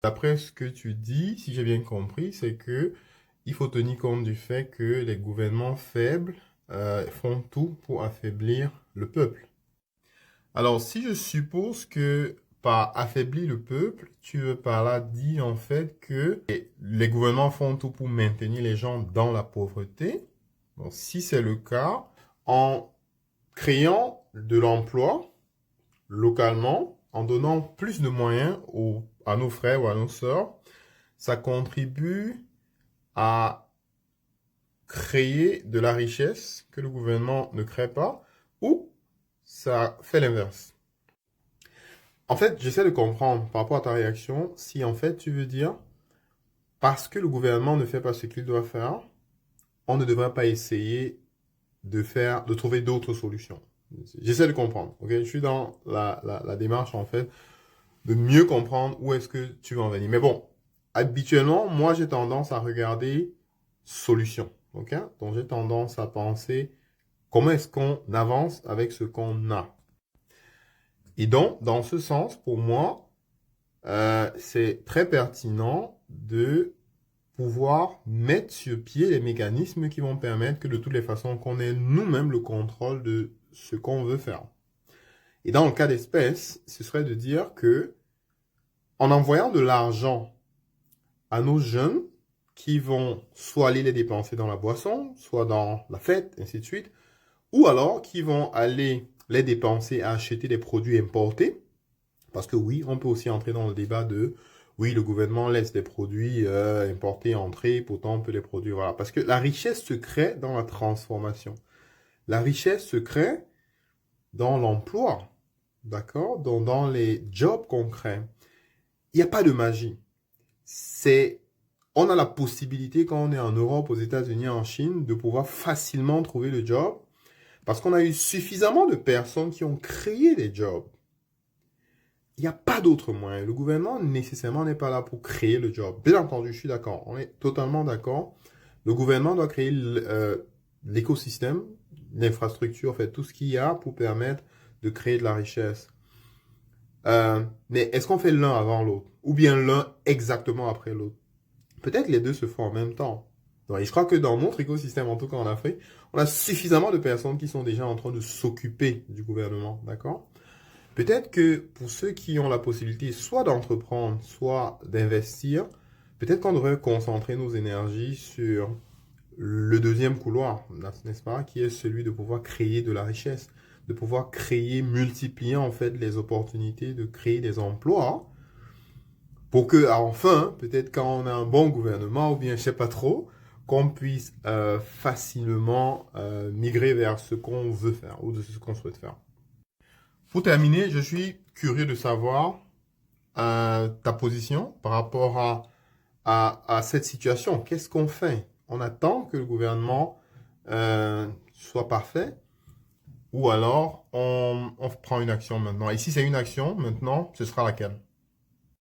D'après ce que tu dis, si j'ai bien compris, c'est que il faut tenir compte du fait que les gouvernements faibles font tout pour affaiblir le peuple. Alors, si je suppose que par affaiblir le peuple, tu veux par là dire en fait que les gouvernements font tout pour maintenir les gens dans la pauvreté. Bon, si c'est le cas, en créant de l'emploi localement, en donnant plus de moyens à nos frères ou à nos sœurs, ça contribue à créer de la richesse que le gouvernement ne crée pas, ou ça fait l'inverse. En fait, j'essaie de comprendre par rapport à ta réaction si en fait tu veux dire parce que le gouvernement ne fait pas ce qu'il doit faire, on ne devrait pas essayer de trouver d'autres solutions. J'essaie de comprendre. Ok, je suis dans la démarche en fait de mieux comprendre où est-ce que tu veux en venir. Mais bon, habituellement, moi j'ai tendance à regarder solution. Ok, donc j'ai tendance à penser comment est-ce qu'on avance avec ce qu'on a. Et donc, dans ce sens, pour moi, c'est très pertinent de pouvoir mettre sur pied les mécanismes qui vont permettre que de toutes les façons qu'on ait nous-mêmes le contrôle de ce qu'on veut faire. Et dans le cas d'espèce, ce serait de dire que en envoyant de l'argent à nos jeunes qui vont soit aller les dépenser dans la boisson, soit dans la fête, ainsi de suite, ou alors qui vont aller les dépenser à acheter des produits importés. Parce que oui, on peut aussi entrer dans le débat de oui, le gouvernement laisse des produits importés entrer, pourtant on peut les produire. Voilà. Parce que la richesse se crée dans la transformation. La richesse se crée dans l'emploi, d'accord? Dans les jobs qu'on crée. Il n'y a pas de magie. On a la possibilité, quand on est en Europe, aux États-Unis, en Chine, de pouvoir facilement trouver le job parce qu'on a eu suffisamment de personnes qui ont créé des jobs. Il n'y a pas d'autre moyen. Le gouvernement, nécessairement, n'est pas là pour créer le job. Bien entendu, je suis d'accord. On est totalement d'accord. Le gouvernement doit créer l'écosystème, l'infrastructure, en fait, tout ce qu'il y a pour permettre de créer de la richesse. Mais est-ce qu'on fait l'un avant l'autre? Ou bien l'un exactement après l'autre? Peut-être les deux se font en même temps. Et je crois que dans notre écosystème, en tout cas en Afrique, on a suffisamment de personnes qui sont déjà en train de s'occuper du gouvernement, d'accord? Peut-être que pour ceux qui ont la possibilité soit d'entreprendre, soit d'investir, peut-être qu'on devrait concentrer nos énergies sur le deuxième couloir, n'est-ce pas, qui est celui de pouvoir créer de la richesse, de pouvoir créer, multiplier en fait les opportunités de créer des emplois pour que, enfin, peut-être quand on a un bon gouvernement, ou bien je sais pas trop, qu'on puisse facilement migrer vers ce qu'on veut faire ou de ce qu'on souhaite faire. Pour terminer, je suis curieux de savoir ta position par rapport à cette situation. Qu'est-ce qu'on fait? On attend que le gouvernement soit parfait ou alors on prend une action maintenant. Et si c'est une action maintenant, ce sera laquelle?